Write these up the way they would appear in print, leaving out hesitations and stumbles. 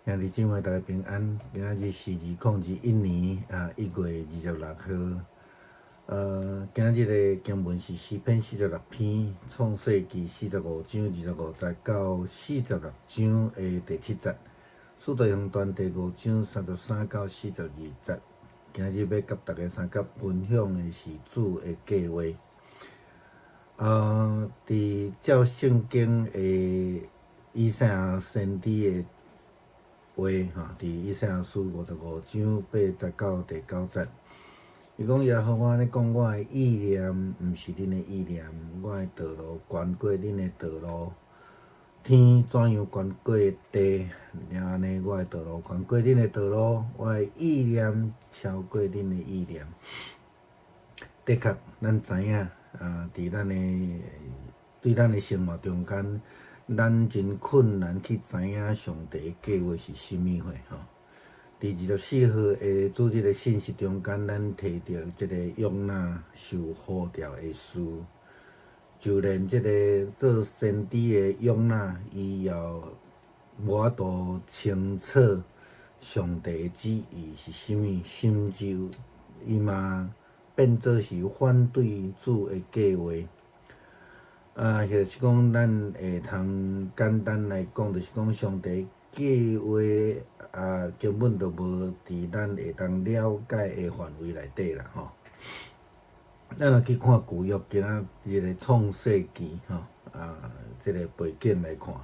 兄弟姊妹，大家平安。今仔日是2021年1月26号。今仔日的经文是诗篇46篇，创世纪45章25节到46章的第7节，使徒行传第5章33到42节。今日要甲大家三角分享的是主的计划。伫照圣经的以赛亚先知的话伫以赛亚书55章8节到第9节，伊讲耶和华咧讲，我的意念毋是恁的意念，我的道路悬过恁的道路，天怎样悬过地，安尼我的道路悬过恁的道路，我的意念超过恁的意念。的确，咱知影伫咱的对咱的生活中间，咱真困难去知影上帝的计划是啥物货吼。伫24号的主日的信息中间，咱摕到即个约拿受呼召的事，就连即个做先知的约拿，伊也无法度清楚上帝的旨意是啥物，甚至伊嘛变做是反对主的计划。就是讲，咱会通简单来讲，就是讲上帝计划根本就无伫咱会当了解的范围内底啦吼。咱若去看旧约今仔日的创世纪即个背景来看，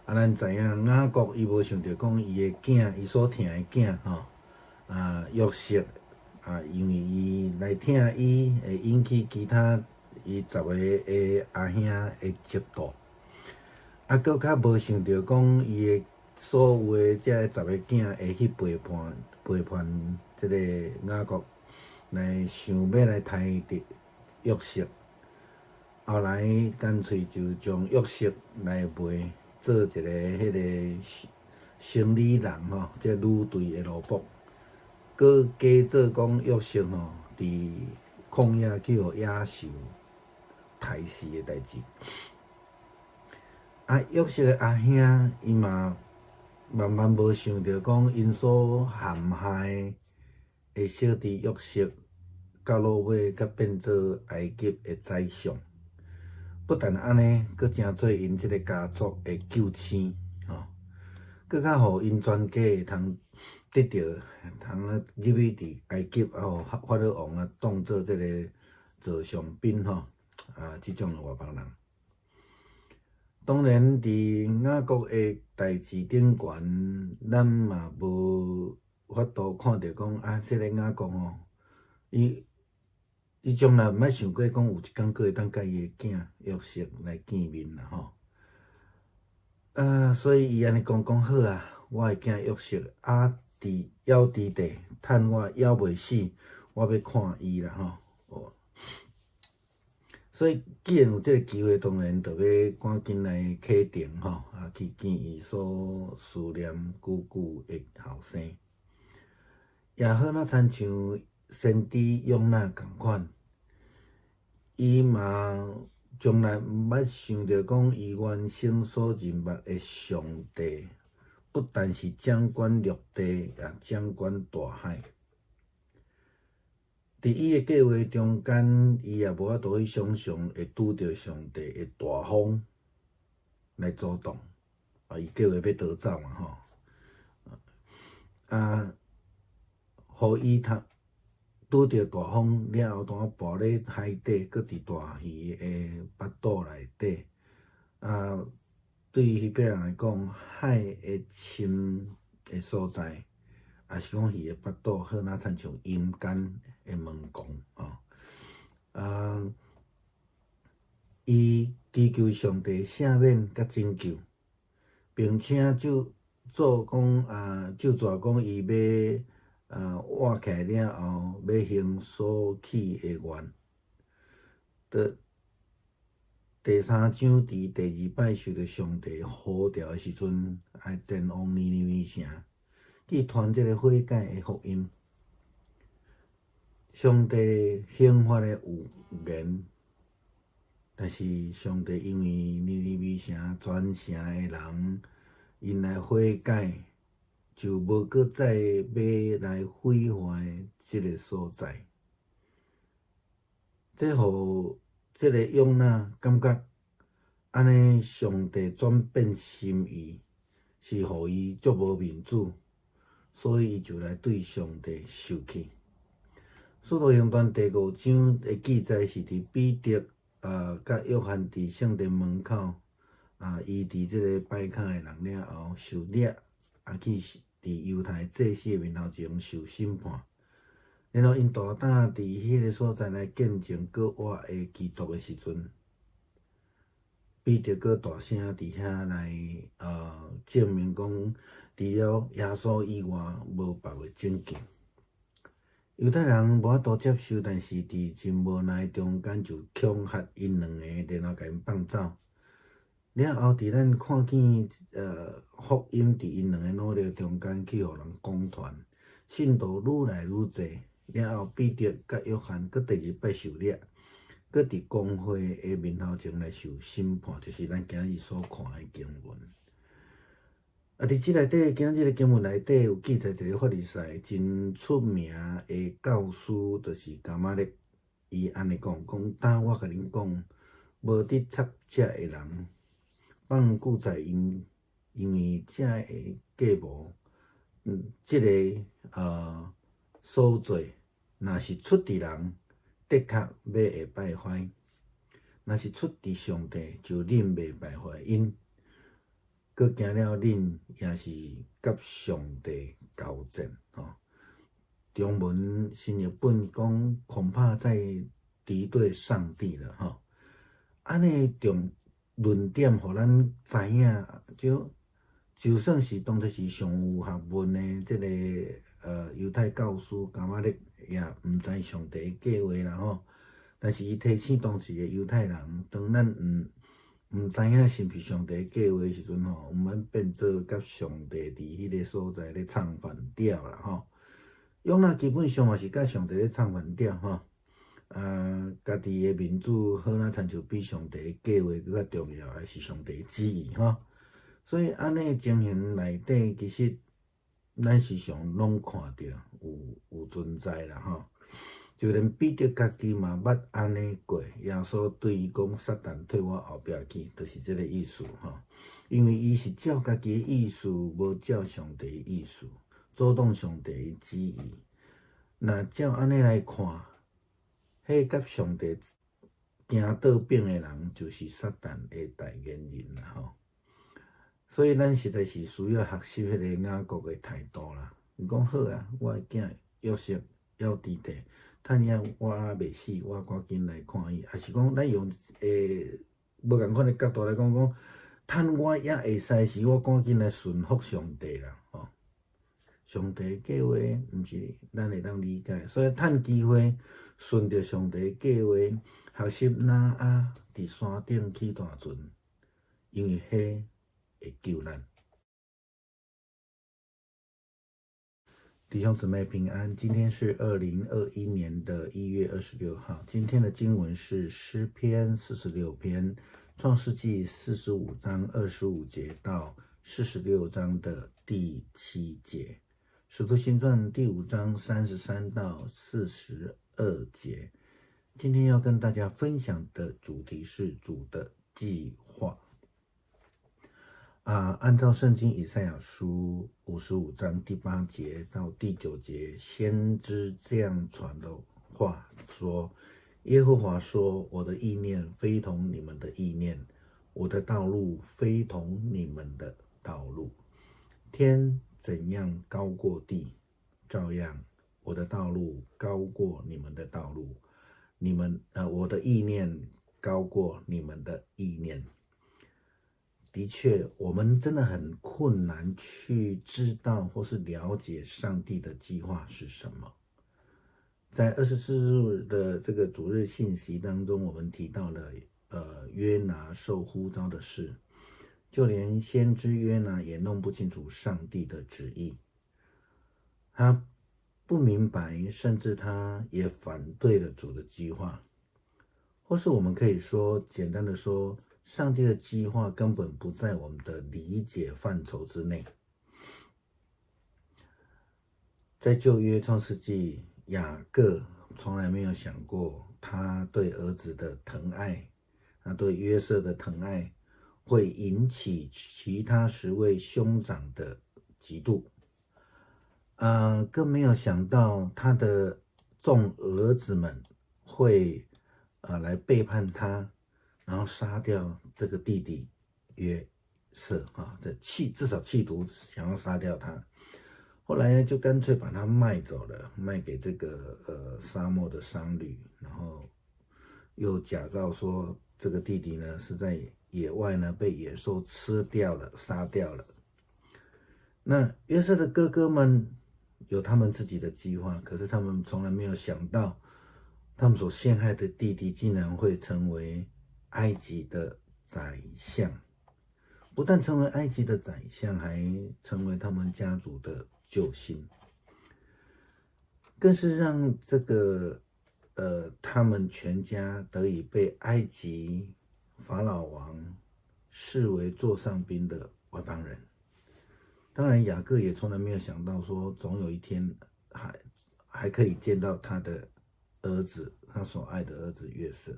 咱知影雅各伊无想着讲伊的囝，伊所疼的囝约瑟因为伊来疼伊，会引起其他伊10个的阿兄的嫉妒，搁较无想着讲伊的所有的遮10个囝会去背叛即个雅各，来想要来杀约瑟，后来干脆就将约瑟来卖做一个迄个生理人即女队的奴仆，搁假做讲约瑟伫旷野去互野兽杀死的代志。约瑟的阿兄伊嘛万万无想着讲，因所陷害的小弟约瑟，到落尾甲变做埃及的宰相。不但安尼，搁诚做因即个家族的救星搁较互因全家会通得到，通入去伫埃及互法老王当做即个座上宾即种的外邦人。当然，伫雅各的代志顶悬，咱嘛无法度看到讲即个雅各伊从来毋捌想过讲有一天佫会当甲伊的囝约瑟来见面啦吼。所以伊安尼讲好我的囝约瑟伫犹伫地，趁我犹袂死，我要看伊啦吼。所以既然有即个机会，当然就要赶紧来启程去见伊所思念久久的后生。也好，若亲像先知约拿共款，伊嘛从来毋捌想着讲，伊原生所认捌的上帝，不但是掌管陆地，也掌管大海。伫伊的计划中间，伊也无法度去想象会拄着上帝的大风来阻挡伊计划要逃走嘛互伊拄着大风了后，当跋咧海底，搁伫大鱼的腹肚内底对于迄笔人来讲，海的深的所在，也是讲鱼的腹肚，好若亲像阴间的门宫伊祈求上帝赦免甲拯救，并且咒诅讲伊要活起来了后，要行所起的愿。第3章伫第2摆受到上帝呼召的时阵，爱前往尼尼微城，去传即个悔改的福音。上帝刑罚的有言，但是上帝因为尼尼微城全城的人因来悔改，就无搁再要来毁坏即个所在。这互即个约拿感觉，安尼上帝转变心意，是互伊足无面子，所以伊就来对上帝生气。使徒行传第5章的记载是伫彼得甲约翰伫圣殿门口医治即个拜卡的人了后，受掠去伫犹太祭司的面头前受审判。然后因大胆伫迄个所在来见证国外的基督的时阵，彼得阁大声伫遐来证明讲，除了耶稣以外，无别个拯救。犹太人无法度接受，但是伫真无奈中间就恐吓因两个，然后甲因放走。了后，伫咱看见福音伫因两个努力中间去互人讲传，信徒愈来愈侪。了后，彼得甲约翰搁第二摆受掠，搁伫公会的面头前来受审判，就是咱今日所看的经文。伫即内底，今日个经文内底有记载一个法利赛真出名的教师，就是加玛列。伊安尼讲，当我甲恁讲，无伫插遮的人，放久在因为遮的计谋，即个所做，若是出伫人，的确要会败坏；若是出伫上帝，就恁袂败坏因。搁惊了恁也是甲上帝交战中文新译本讲，恐怕在敌对上帝了安尼重论点，互咱知影，就算是当作是上有学问的即个犹太教师加玛列，也毋知上帝的计划啦但是伊提醒当时的犹太人，当咱毋知影是毋是上帝计划的时阵毋免变做甲上帝伫迄个所在咧唱反调啦约拿基本上嘛是甲上帝咧唱反调家己的面子好哪亲像比上帝的计划搁较重要，还是上帝的旨意所以安尼情形内底，其实咱时常拢看到有存在啦就连彼得家己嘛捌安尼过，耶稣对伊讲：“撒旦退我后壁去”，就是即个意思因为伊是照家己的意思，无照上帝的意思，阻挡上帝的旨意。那照安尼来看，迄甲上帝行倒边的人，就是撒旦的代言人啦所以咱实在是需要学习迄个雅各的态度啦。伊讲好啊，我的囝约瑟要伫地。趁影我未死，我赶紧来看伊。也是讲，咱用无共款的角度来讲，趁我也会使时，我赶紧来顺服上帝啦上帝的计划毋是咱会当理解，所以趁机会顺着上帝的计划，学习拿伫山顶起大船，因为迄会救咱。弟兄姊妹平安，今天是2021年1月26号。今天的经文是诗篇46篇、创世纪45章25节到46章的第7节，使徒行传第5章33到42节。今天要跟大家分享的主题是主的计划。按照圣经以赛亚书55章第8节到第9节，先知这样传的话说：耶和华说，我的意念非同你们的意念，我的道路非同你们的道路。天怎样高过地，照样我的道路高过你们的道路，我的意念高过你们的意念。的确，我们真的很困难去知道或是了解上帝的计划是什么。在24日的这个主日信息当中，我们提到了约拿受呼召的事，就连先知约拿也弄不清楚上帝的旨意，他不明白，甚至他也反对了主的计划，或是我们可以说，简单的说，上帝的计划根本不在我们的理解范畴之内。在旧约创世纪，雅各从来没有想过他对儿子的疼爱，他对约瑟的疼爱会引起其他10位兄长的嫉妒。更没有想到他的众儿子们会来背叛他，然后杀掉这个弟弟约瑟至少企图想要杀掉他。后来呢，就干脆把他卖走了，卖给这个沙漠的商旅，然后又假造说这个弟弟呢是在野外呢被野兽吃掉了，杀掉了。那约瑟的哥哥们有他们自己的计划，可是他们从来没有想到，他们所陷害的弟弟竟然会成为埃及的宰相。不但成为埃及的宰相，还成为他们家族的救星，更是让这个他们全家得以被埃及法老王视为座上宾的外邦人。当然，雅各也从来没有想到说，总有一天还可以见到他的儿子，他所爱的儿子约瑟。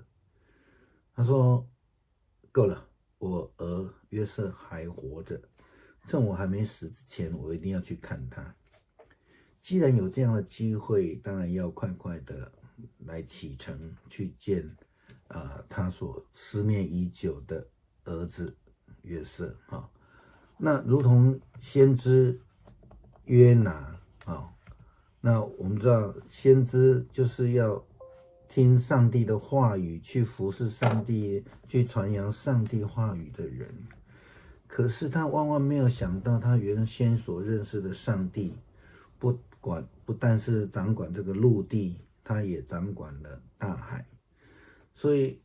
他说：“够了，我儿约瑟还活着，趁我还没死之前，我一定要去看他。既然有这样的机会，当然要快快的来启程去见他所思念已久的儿子约瑟那如同先知约拿那我们知道先知就是要听上帝的话语，去服侍上帝，去传扬上帝话语的人。可是他万万没有想到，他原先所认识的上帝不但是掌管这个陆地，他也掌管了大海。所以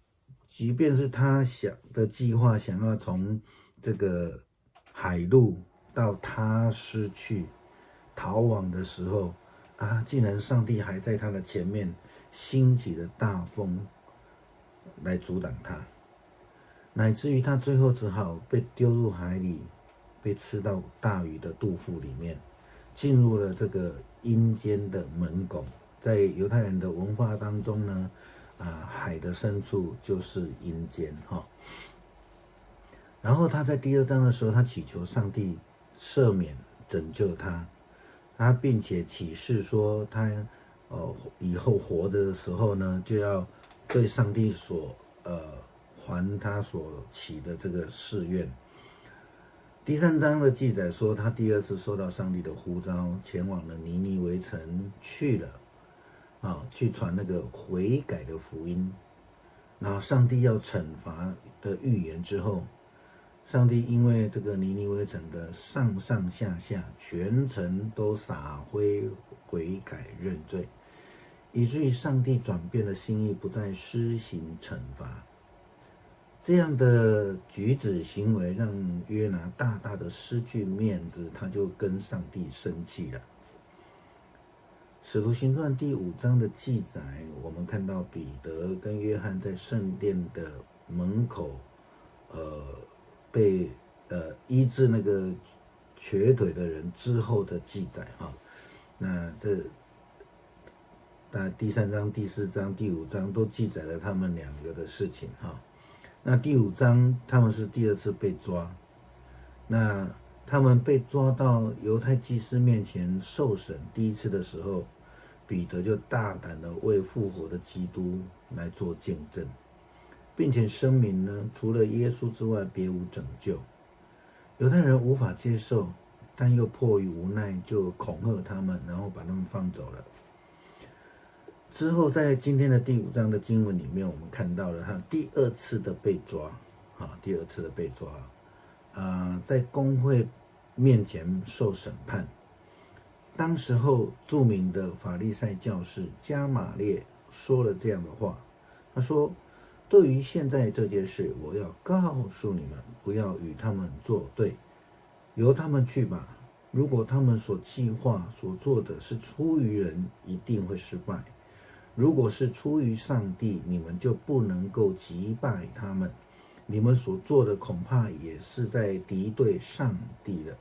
即便是他想的计划，想要从这个海路到他失去逃亡的时候竟然上帝还在他的前面兴起了大风来阻挡他，乃至于他最后只好被丢入海里，被吃到大鱼的肚腹里面，进入了这个阴间的门拱。在犹太人的文化当中呢海的深处就是阴间然后他在第2章的时候，他祈求上帝赦免拯救他并且启示说他以后活的时候呢，就要对上帝还他所起的这个誓愿。第3章的记载说，他第2次收到上帝的呼召，前往了尼尼微城去了去传那个悔改的福音。然后上帝要惩罚的预言之后，上帝因为这个尼尼微城的上上下下全城都撒灰悔改认罪，以至于上帝转变了心意，不再施行惩罚。这样的举止行为让约拿大大的失去面子，他就跟上帝生气了。使徒行传第5章的记载，我们看到彼得跟约翰在圣殿的门口被医治那个瘸腿的人之后的记载那第3章、第4章、第5章都记载了他们2个的事情那第5章他们是第2次被抓，那他们被抓到犹太祭司面前受审，第1次的时候，彼得就大胆的为复活的基督来做见证，并且声明呢，除了耶稣之外别无拯救。犹太人无法接受，但又迫于无奈，就恐吓他们，然后把他们放走了。之后在今天的第5章的经文里面，我们看到了他第2次的被抓第2次的被抓在公会面前受审判。当时候著名的法利赛教士加玛列说了这样的话，他说，对于现在这件事，我要告诉你们，不要与他们作对，由他们去吧。如果他们所计划所做的是出于人，一定会失败。如果是出于上帝，你们就不能够击败他们。你们所做的恐怕也是在敌对上帝了。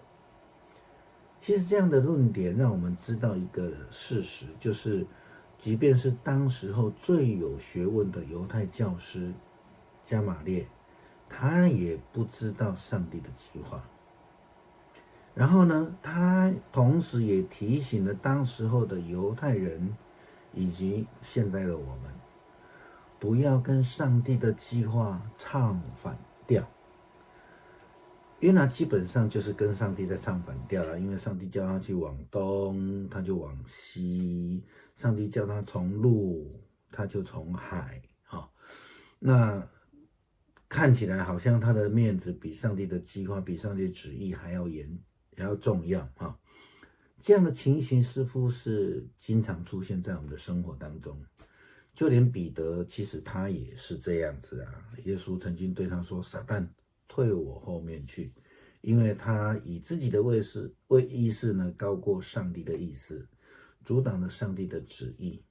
其实这样的论点让我们知道一个事实，就是即便是当时候最有学问的犹太教师加玛列，他也不知道上帝的计划。然后呢，他同时也提醒了当时候的犹太人以及现在的我们，不要跟上帝的计划唱反调。约拿基本上就是跟上帝在唱反调了，因为上帝叫他去往东，他就往西；上帝叫他从陆，他就从海。那看起来好像他的面子比上帝的计划、比上帝的旨意还要重要啊！这样的情形似乎是经常出现在我们的生活当中。就连彼得，其实他也是这样子啊。耶稣曾经对他说：“撒旦，退我后面去，因为他以自己的意思呢高过上帝的意思，阻挡了上帝的旨意。”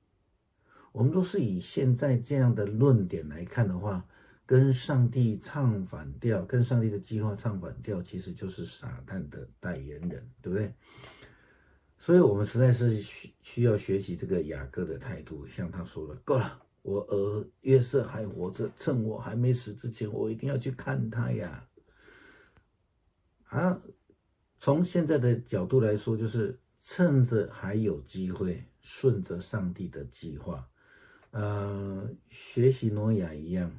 我们都是以现在这样的论点来看的话，跟上帝唱反调，跟上帝的计划唱反调，其实就是撒旦的代言人，对不对？所以我们实在是需要学习这个雅各的态度，像他说的，够了，我儿约瑟还活着，趁我还没死之前，我一定要去看他呀。从现在的角度来说，就是趁着还有机会，顺着上帝的计划，学习挪亚一样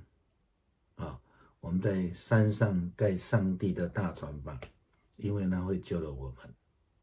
啊，我们在山上盖上帝的大船吧，因为那会救了我们。